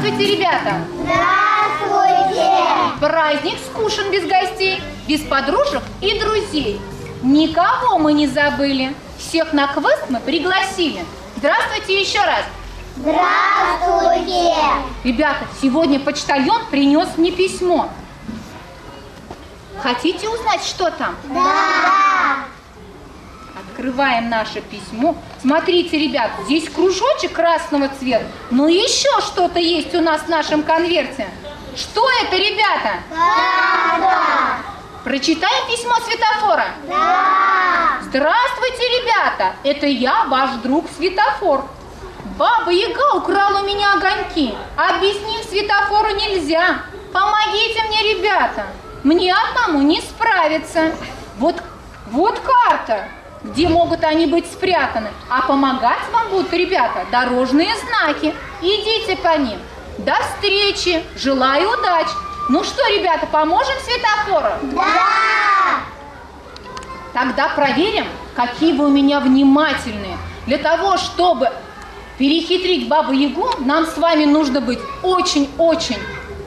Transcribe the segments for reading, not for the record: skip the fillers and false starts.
Здравствуйте, ребята! Здравствуйте! Праздник скучен без гостей, без подружек и друзей. Никого мы не забыли. Всех на квест мы пригласили. Здравствуйте еще раз! Здравствуйте! Ребята, сегодня почтальон принес мне письмо. Хотите узнать, что там? Да! Открываем наше письмо. Смотрите, ребят, здесь кружочек красного цвета, но еще что-то есть у нас в нашем конверте. Что это, ребята? Да! Прочитаем письмо светофора? Да! Здравствуйте, ребята! Это я, ваш друг Светофор. Баба Яга украла у меня огоньки. А без них светофору нельзя. Помогите мне, ребята. Мне одному не справиться. Вот карта, где могут они быть спрятаны. А помогать вам будут, ребята, дорожные знаки. Идите по ним. До встречи. Желаю удачи. Ну что, ребята, поможем светофору? Да! Тогда проверим, какие вы у меня внимательные. Для того, чтобы перехитрить Бабу Ягу, нам с вами нужно быть очень-очень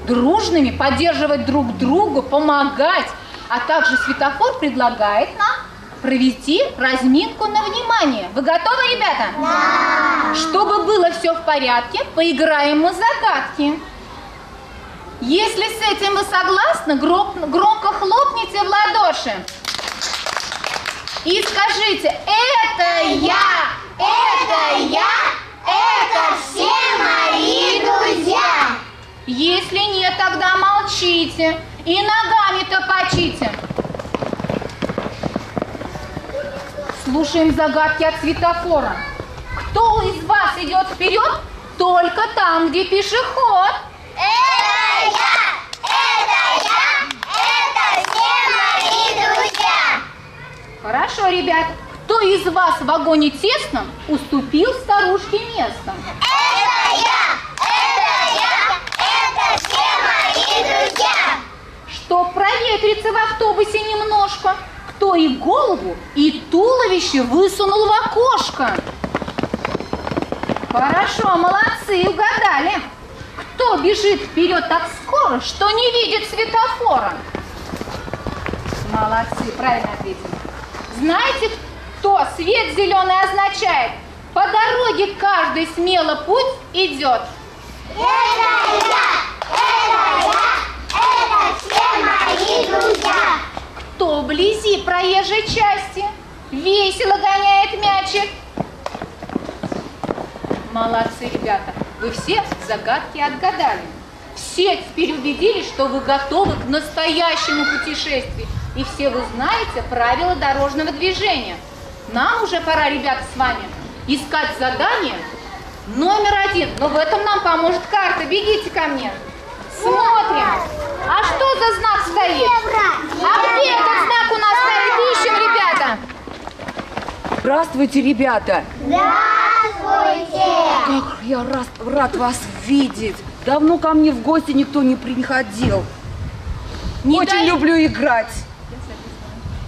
дружными, поддерживать друг друга, помогать. А также светофор предлагает нам провести разминку на внимание. Вы готовы, ребята? Да! Чтобы было все в порядке, поиграем мы в загадки. Если с этим вы согласны, громко хлопните в ладоши. И скажите: это я, это все мои друзья. Если нет, тогда молчите и ногами топочите. Слушаем загадки от светофора. Кто из вас идет вперед только там, где пешеход? Это все мои друзья. Хорошо, ребят. Кто из вас в вагоне тесном уступил старушке место? Это все мои друзья. Чтоб проветриться в автобусе немножко, кто и голову, и туловище высунул в окошко? Хорошо, молодцы, угадали. Кто бежит вперед так скоро, что не видит светофора? Молодцы, правильно ответили. Знаете, кто свет зеленый означает? По дороге каждый смело путь идет. Это все мои друзья. Кто вблизи проезжей части весело гоняет мячик? Молодцы, ребята, вы все загадки отгадали. Все теперь убедились, что вы готовы к настоящему путешествию. И все вы знаете правила дорожного движения. Нам уже пора, ребята, с вами искать задание номер 1. Но в этом нам поможет карта. Бегите ко мне. Смотрим. А что за знак стоит? А где этот знак у нас стоит? Ищем, ребята. Здравствуйте, ребята! Здравствуйте. Как я рад вас видеть! Давно ко мне в гости никто не приходил. Очень люблю играть.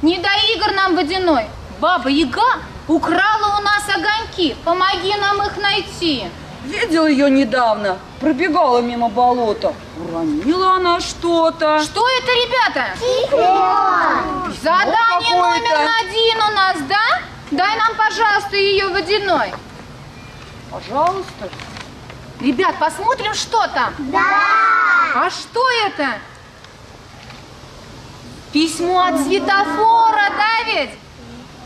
Не до игр нам, Водяной. Баба Яга украла у нас огоньки. Помоги нам их найти. Видел ее недавно. Пробегала мимо болота. Уронила она что-то. Что это, ребята? Телефон. Задание какое-то. номер 1 у нас, да? Дай нам, пожалуйста, ее, Водяной. Пожалуйста. Ребят, посмотрим, что там. Да. А что это? Письмо от светофора, да ведь?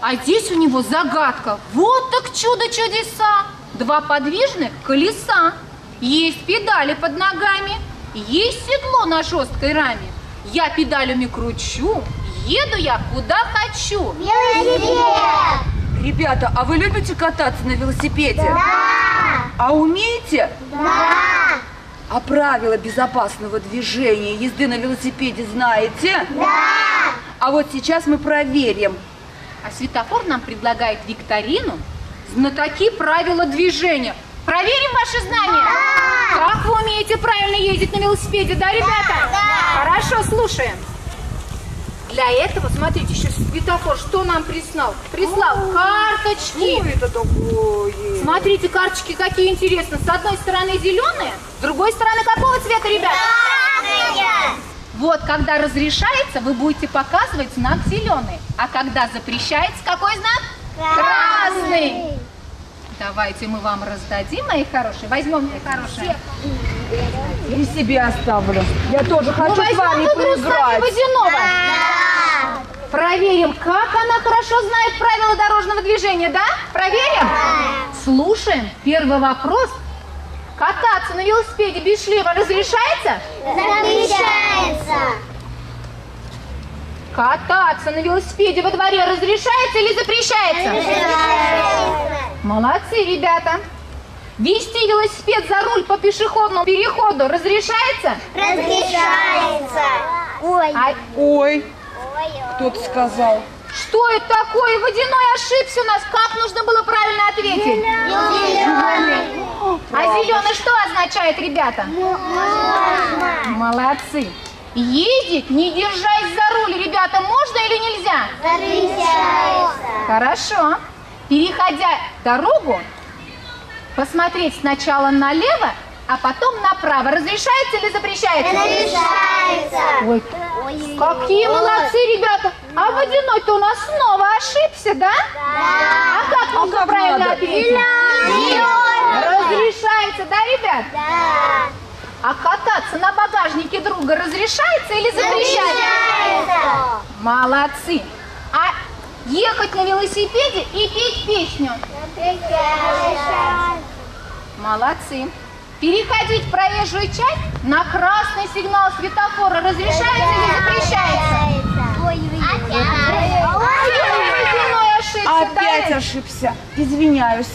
А здесь у него загадка. Вот так чудо-чудеса. 2 подвижных колеса. Есть педали под ногами. Есть седло на жесткой раме. Я педалями кручу. Еду я куда хочу. Велосипед. Ребята, а вы любите кататься на велосипеде? Да. А умеете? Да. А правила безопасного движения езды на велосипеде знаете? Да. А вот сейчас мы проверим. А светофор нам предлагает викторину «Знатоки правила движения». Проверим ваши знания? Да. Как вы умеете правильно ездить на велосипеде, да, ребята? Да. Хорошо, слушаем. Для этого, смотрите, еще светофор, что нам прислал? Прислал карточки. Что это такое? Смотрите, карточки какие интересные. С одной стороны зеленые, с другой стороны какого цвета, ребята? Вот, когда разрешается, вы будете показывать знак зеленый. А когда запрещается, какой знак? Красный. Давайте мы вам раздадим, мои хорошие. Возьмем, мои хорошие. И себе оставлю. Я тоже хочу с вами поиграть. Водяного. Проверим, как она хорошо знает правила дорожного движения, да? Проверим? Слушаем. Первый вопрос. Кататься на велосипеде без шлема разрешается? Запрещается. Кататься на велосипеде во дворе разрешается или запрещается? Молодцы, ребята. Вести велосипед за руль по пешеходному переходу разрешается? Разрешается. Ой. Ой, кто-то сказал. Что это такое? Водяной ошибся у нас. Как нужно было правильно ответить? Зеленый. А зеленый что означает, ребята? Можно. Молодцы. Ездить, не держась за руль, ребята, можно или нельзя? Запрещается. Хорошо. Переходя дорогу, посмотреть сначала налево, а потом направо. Разрешается или запрещается? Разрешается. Ой, какие молодцы, ребята. А водяной-то у нас снова ошибся, да? А как нужно как правильно надо? ответить? Разрешается, да, ребят? Да. А кататься на багажнике друга разрешается или запрещается? Молодцы. А ехать на велосипеде и петь песню? Запрещается. Молодцы. Переходить проезжую часть на красный сигнал светофора разрешается или запрещается? Водяной ошибся, Опять да? ошибся. Извиняюсь.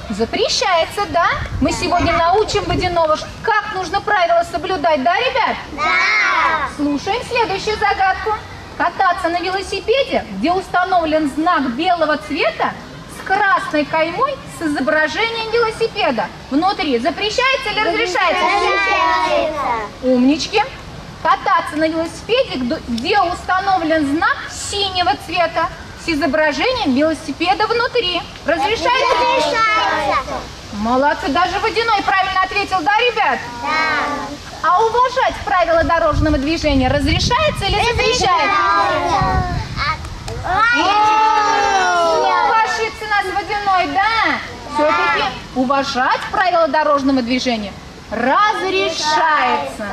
Запрещается, да? Мы сегодня научим водяного, как нужно правила соблюдать, да, ребят? Да. Слушаем следующую загадку. Кататься на велосипеде, где установлен знак белого цвета с красной каймой с изображением велосипеда. Внутри запрещается или разрешается? Разрешается. Умнички. Кататься на велосипеде, где установлен знак синего цвета с изображением велосипеда внутри. Разрешается? Разрешается. Молодцы, даже водяной правильно ответил, да, ребят? Да. А уважать правила дорожного движения разрешается или запрещается? Снова ошибся нас водяной, да? Все-таки уважать правила дорожного движения разрешается.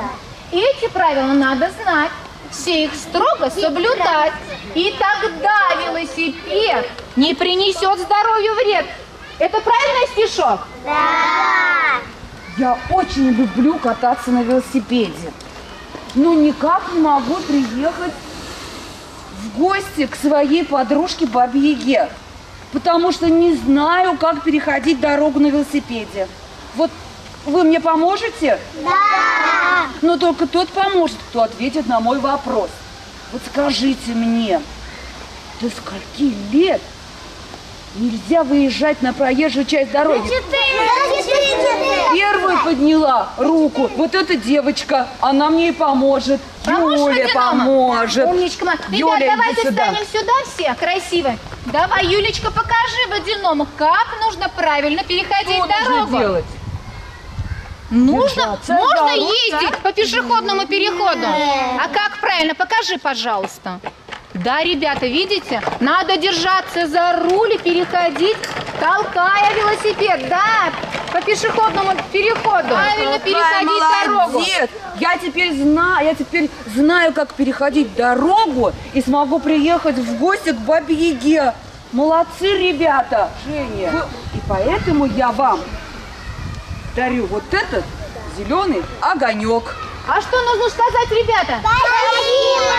Эти правила надо знать, все их строго соблюдать. И тогда велосипед не принесет здоровью вред. Это правильный стишок? Да. Я очень люблю кататься на велосипеде. Но никак не могу приехать в гости к своей подружке Бабе Яге. Потому что не знаю, как переходить дорогу на велосипеде. Вот вы мне поможете? Да. Но только тот поможет, кто ответит на мой вопрос. Вот скажите мне, до скольки лет нельзя выезжать на проезжую часть дороги? 4. Первой подняла руку вот эта девочка, она мне и поможет. Поможешь Юля водяному? поможет. Умничка моя. Юля, Ребят, давайте иди сюда. встанем сюда все, красиво. Давай, Юлечка, покажи водяному, как нужно правильно переходить Что дорогу. нужно делать? Нужно, Держаться можно за руль, ездить да? по пешеходному переходу. А как правильно? Покажи, пожалуйста. Да, ребята, видите? Надо держаться за руль и переходить, толкая велосипед, да, по пешеходному переходу. Правильно переходить дорогу. Молодец! Я теперь знаю, как переходить дорогу и смогу приехать в гости к Бабе Яге. Молодцы, ребята! Женя. И поэтому я вам дарю вот этот зеленый огонек. А что нужно сказать, ребята? Спасибо.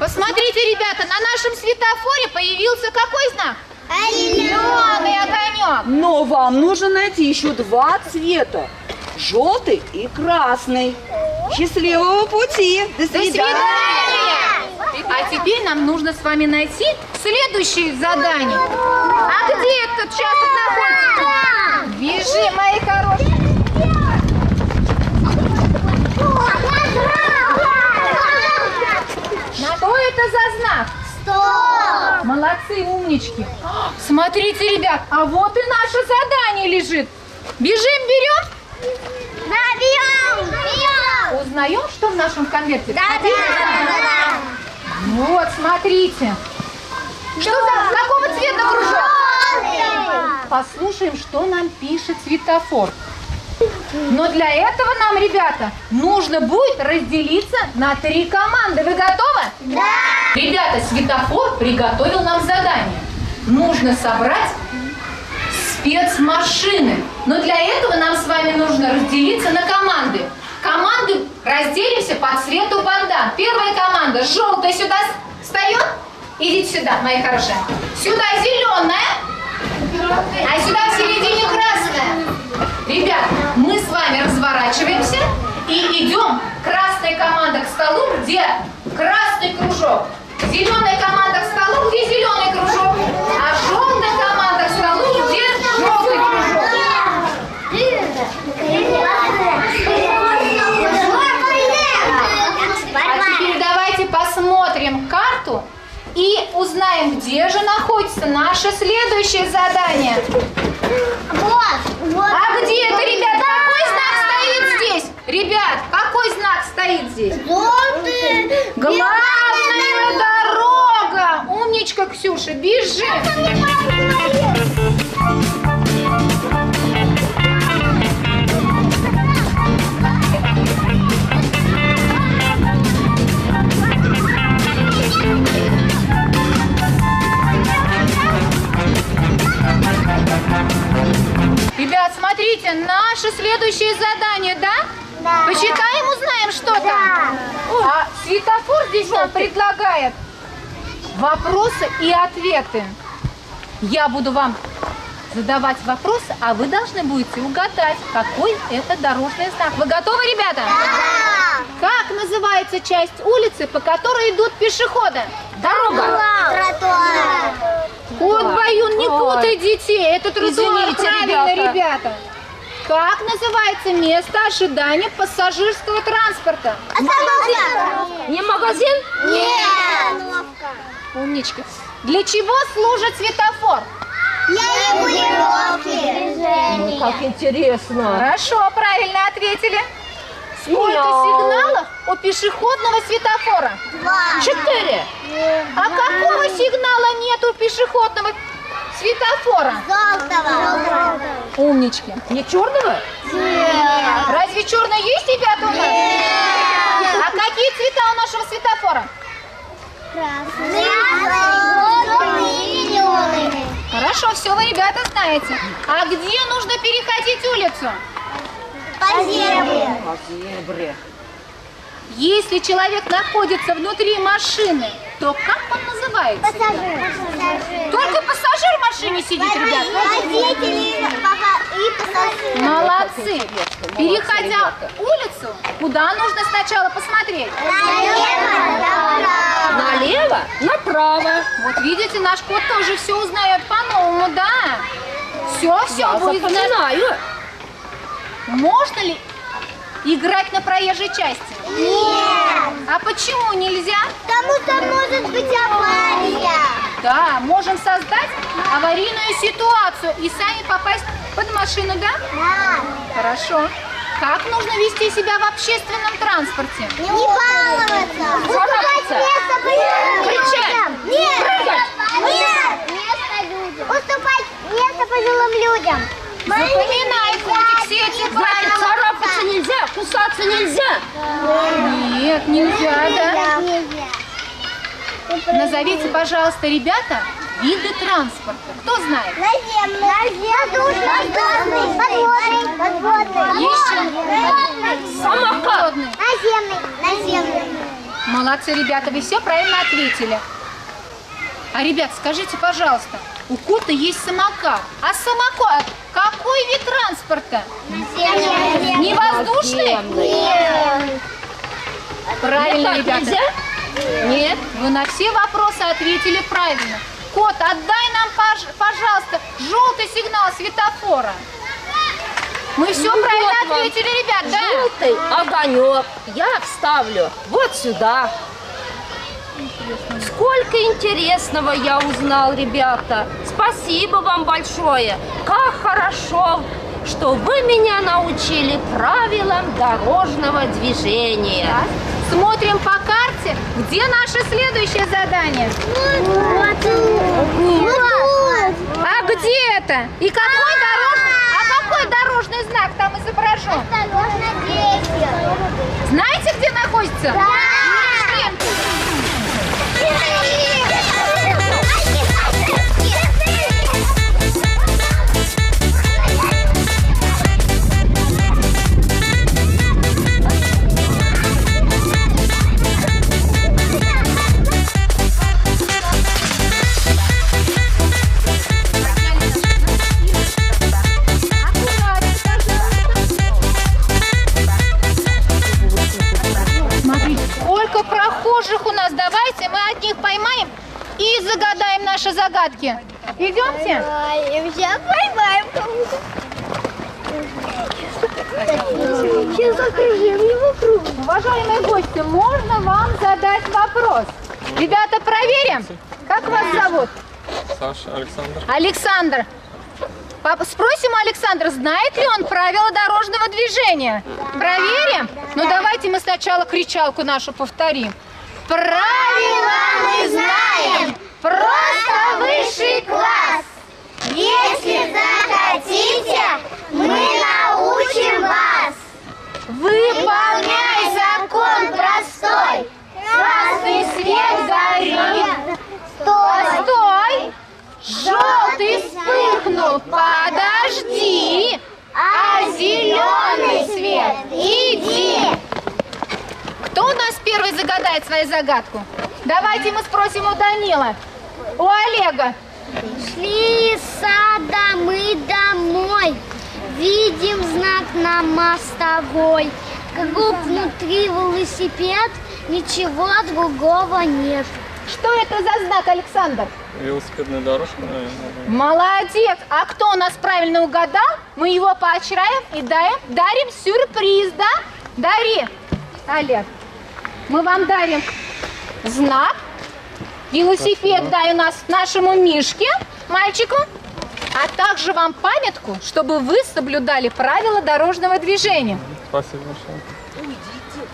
Посмотрите, ребята, на нашем светофоре появился какой знак? Зеленый. Зеленый огонек. Но вам нужно найти еще 2 цвета. Желтый и красный. Счастливого пути! До До свидания! А теперь нам нужно с вами найти следующее задание. А где этот участок находится? Бежи, мои хорошие. Что это за Молодцы, умнички. Смотрите, ребят, а вот и наше задание лежит. Бежим, берем? Да, берем. Узнаем, что в нашем конверте? Да. Вот, смотрите. Что за, какого цвета кружок? Послушаем, что нам пишет светофор. Но для этого нам, ребята, нужно будет разделиться на 3 команды. Вы готовы? Да. Ребята, светофор приготовил нам задание. Нужно собрать спецмашины. Но для этого нам с вами нужно разделиться на команды. Команды разделимся по цвету бандан. Первая команда желтая сюда встает. Идите сюда, мои хорошие. Сюда зеленая, а сюда в середине красная. Ребят, мы с вами разворачиваемся и идем. Красная команда к столу, где красный кружок. Зеленая команда к столу, где зеленый кружок. А желтая команда к столу, где желтый кружок. А теперь давайте посмотрим карту и узнаем, где же находится наше следующее задание. Вот. А где это, ребят? Какой знак стоит здесь? Ребят, какой знак стоит здесь? Желтый. Главная дорога! Умничка, Ксюша, бежим! Ребят, смотрите, наше следующее задание, да? Да. Почитаем, узнаем, что там. Да. А светофор здесь нам предлагает вопросы и ответы. Я буду вам задавать вопросы, а вы должны будете угадать, какой это дорожный знак. Вы готовы, ребята? Да. Как называется часть улицы, по которой идут пешеходы? Дорога. Тротуар. Кот Баюн, не путай детей. Это тротуар, Извините, правильно, ребята. ребята. Как называется место ожидания пассажирского транспорта? Остановка. Не магазин? Нет. Умничка. Для чего служит светофор? Регулировки. Как интересно. Хорошо, правильно ответили. Сколько Мяу. сигналов у пешеходного светофора? 4. А какого сигнала нет у пешеходного светофора? Желтого. Умнички. Не черного? Разве черный есть, ребята, у нас? А какие цвета у нашего светофора? Красный, желтый, зеленый. Хорошо, все вы, ребята, знаете. А где нужно переходить улицу? По зебре. По зебре. Если человек находится внутри машины, то как он называется? Пассажир. Только пассажир в машине сидит, ребят. Водители и пассажиры. Молодцы. Переходя улицу, куда нужно сначала посмотреть? Налево, направо. Налево? Направо. Вот видите, наш кот тоже все узнает по-новому, да? Все Я будет знать. запоминаю. Можно ли играть на проезжей части? Нет. А почему нельзя? Потому что может быть авария. Да, можем создать аварийную ситуацию и сами попасть под машину, да? Да. Хорошо. Как нужно вести себя в общественном транспорте? Не баловаться. Уступать место пожилым людям. Нет. Нет. Место людям. Уступать место пожилым людям. Запоминай, котик, все эти правила. Царапаться нельзя, кусаться нельзя. Нет, нельзя, да? Нельзя. Назовите, пожалуйста, ребята, виды транспорта. Кто знает? Наземный. Воздушный. Подводный. Еще. Самокат. Наземный. Молодцы, ребята, вы все правильно ответили. А, ребят, скажите, пожалуйста, у кота есть самокат. А самокат какой вид транспорта? Не воздушный? Нет. Правильно, Летать ребята. нельзя? Нет, вы на все вопросы ответили правильно. Кот, отдай нам, пожалуйста, желтый сигнал светофора. Мы все Ну правильно вот вам. ответили, ребят, да? Желтый огонек я вставлю вот сюда. Сколько интересного я узнал, ребята. Спасибо вам большое. Как хорошо, что вы меня научили правилам дорожного движения. Смотрим по карте, где наше следующее задание. А где это? И какой дорожный знак там изображен? Знаете, где находится? Смотрите, сколько прохожих у нас. Давайте мы от них поймаем и загадаем наши загадки. Идемте? Сейчас поймаем кого-то. Сейчас закружим его круг. Уважаемые гости, можно вам задать вопрос? Ребята, проверим. Как вас зовут? Саша, Александр. Александр. Спросим у Александра, знает ли он правила дорожного движения? Проверим? Ну давайте мы сначала кричалку нашу повторим. Правила мы знаем, просто высший класс. Если захотите, мы научим вас. Выполняй закон простой. Красный свет горит. Постой. Желтый вспыхнул, подожди. А зеленый свет, иди. Кто у нас первый загадает свою загадку? Давайте мы спросим у Данила, у Олега. Шли из сада мы домой, видим знак на мостовой. Круг внутри велосипед, ничего другого нет. Что это за знак, Александр? Велосипедная дорожка, наверное. Молодец! А кто у нас правильно угадал, мы его поощряем и дарим сюрприз, да? Дари, Олег. Мы вам дарим знак. Велосипед дай у нас нашему Мишке, мальчику. А также вам памятку, чтобы вы соблюдали правила дорожного движения. Спасибо большое.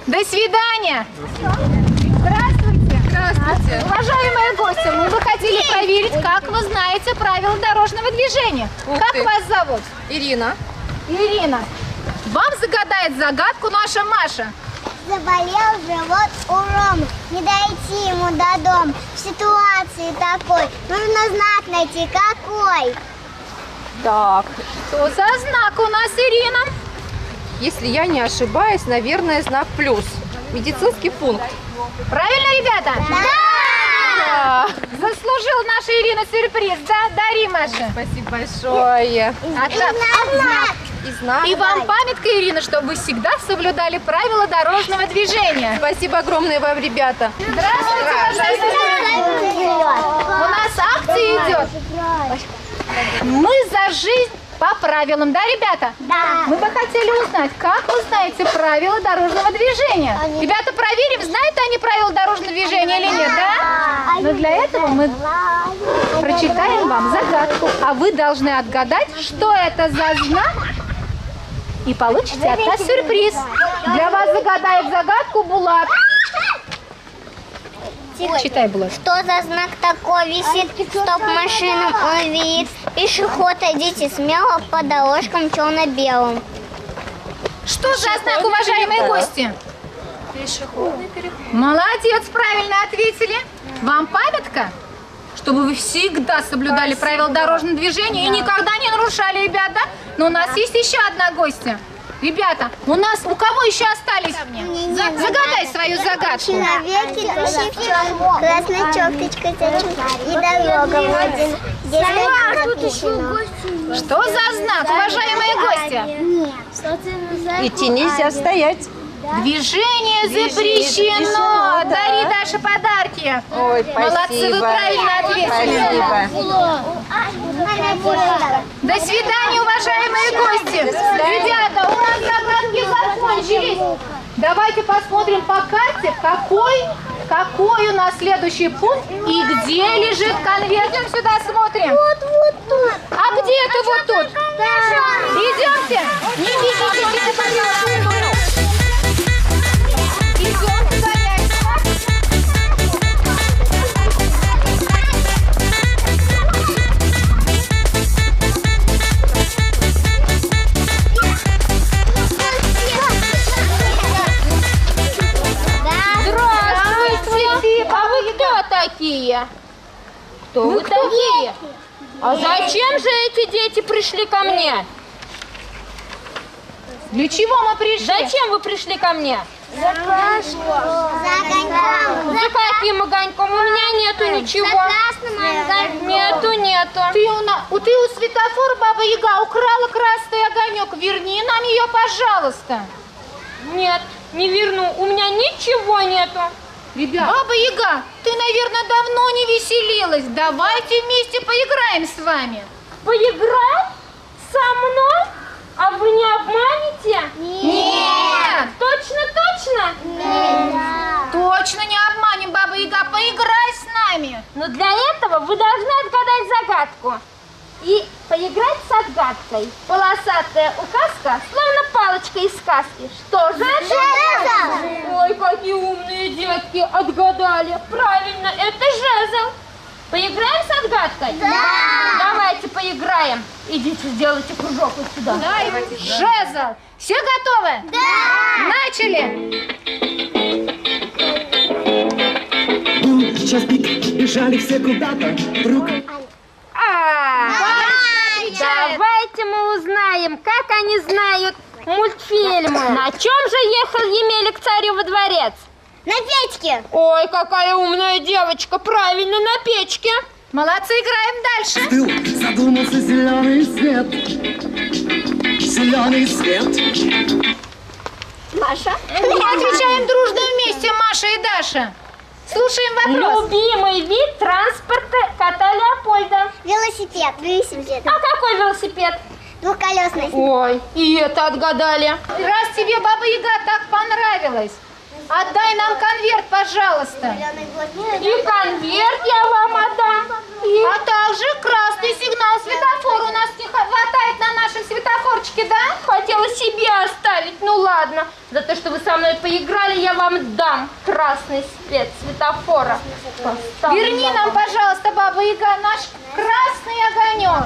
До свидания! Здравствуйте! Здравствуйте! Уважаемые гости, мы бы хотели проверить, как вы знаете правила дорожного движения. Как вас зовут? Ирина. Ирина. Вам загадает загадку наша Маша. Заболел живот у Ромы, не дойти ему до дома. В ситуации такой нужно знак найти. Какой? Так, Что за знак у нас, Ирина? если я не ошибаюсь, наверное, знак плюс. Медицинский пункт. Правильно, ребята? Да. Заслужил наша Ирина сюрприз, да? Дари, Маша. Спасибо большое. Знак. И знак. И вам памятка, Ирина, чтобы вы всегда соблюдали правила дорожного движения. Спасибо огромное вам, ребята. Здравствуйте, уважаемые. У нас акция идет. Мы за жизнь по правилам, да, ребята? Да. Мы бы хотели узнать, как вы знаете правила дорожного движения. Ребята, проверим, знают они правила дорожного движения или нет, да? Но для этого мы прочитаем вам загадку, а вы должны отгадать, что это за знак, и получите от нас сюрприз. Для вас загадает загадку Булат. Читай, Булат. Что за знак такой висит? Стоп машинам он видит. Пешеход, идите смело по дорожкам черно-белым. Что за знак, уважаемые гости? Пешеходный переход. Молодец, правильно ответили. Вам памятка, чтобы вы всегда соблюдали правила дорожного движения и никогда не нарушали, ребята. Но у нас есть еще одна гостья. Ребята, у кого еще остались? Загадай свою загадку. Человек, идущий в черном, красной черточкой зачем? И дорога вот здесь. Что за знак, уважаемые гости? Идти нельзя, стоять. Движение запрещено. Дари Даше подарки. Ой, Молодцы, вы правильно ответили. Спасибо. До свидания, уважаемые гости. Ребята, у нас загадки закончились. Давайте посмотрим по карте, какой какой у нас следующий пункт и где лежит конверт? Идем сюда, смотрим. Вот тут. А где это вот тут? Идемте. Не видите, пожалуйста. Идем туда, Здравствуйте. А вы кто такие? Кто вы такие? А зачем же эти дети пришли ко мне? Для чего мы пришли? Зачем вы пришли ко мне? За огоньком. За каким огоньком? У меня нету ничего. Красным огоньком. Нету. Ты у светофора, Баба Яга, украла красный огонек. Верни нам ее, пожалуйста. Нет, не верну. У меня ничего нету. Ребят. Баба Яга, ты, наверное, давно не веселилась. Давайте вместе поиграем с вами. Поиграем? Со мной? А вы не обманете? Нет. Точно? Нет. Точно не обманем, Баба Яга. Поиграй с нами. Но для этого вы должны отгадать загадку. И поиграть с отгадкой. Полосатая указка, словно палочка из сказки. Что же это? Жезл. Ой, какие умные детки отгадали. Правильно, это жезл. Поиграем с отгадкой? Да. Давайте поиграем. Идите, сделайте кружок вот сюда. Жезл. Все готовы? Да. Начали. Был час пик, бежали все куда-то, вдруг Давайте мы узнаем, как они знают мультфильмы. На чем же ехал Емеля к царю во дворец? На печке. Ой, какая умная девочка. Правильно, на печке. Молодцы, играем дальше. стыл, задумался зеленый свет. Зеленый свет. Маша. Отвечаем дружно вместе, Маша и Даша. Слушаем вопрос. Любимый вид транспорта кота Леопольда. Велосипед. А какой велосипед? Двухколесный. Ой, и это отгадали. Раз тебе, Баба Яга, так понравилось, отдай нам конверт, пожалуйста. И конверт я вам отдам. А также красный сигнал светофора. У нас не хватает на нашем светофорчике, да? Хотела себе оставить, ну ладно. За то, что вы со мной поиграли, я вам дам красный свет светофора. Поставлю Верни я нам, вам. пожалуйста, Баба Яга, наш красный огонек.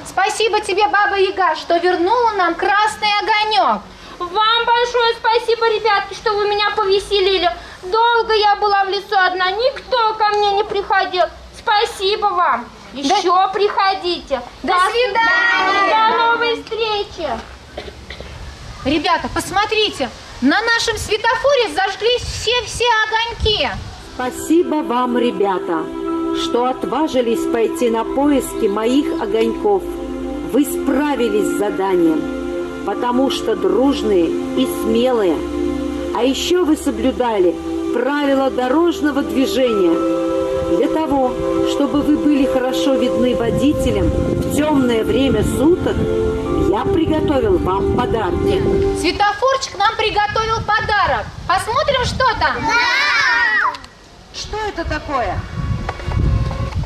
Спасибо тебе, Баба Яга, что вернула нам красный огонек. Вам большое спасибо, ребятки, что вы меня повеселили. Долго я была в лесу одна, никто ко мне не приходил. Спасибо вам. Еще приходите. До свидания. До новой встречи. Ребята, посмотрите, на нашем светофоре зажглись все огоньки. Спасибо вам, ребята, что отважились пойти на поиски моих огоньков. Вы справились с заданием, потому что дружные и смелые. А еще вы соблюдали правила дорожного движения. Для того, чтобы вы были хорошо видны водителям в темное время суток, я приготовил вам подарки. Светофорчик нам приготовил подарок. Посмотрим, что там. Что это такое?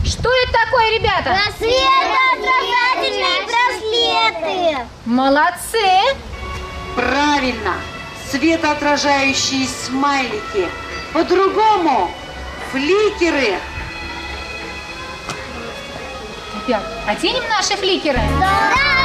Что это такое, ребята? Светоотражательные браслеты. Молодцы. Правильно, светоотражающие смайлики. По-другому, фликеры. Ребят, оденем наши фликеры? Да.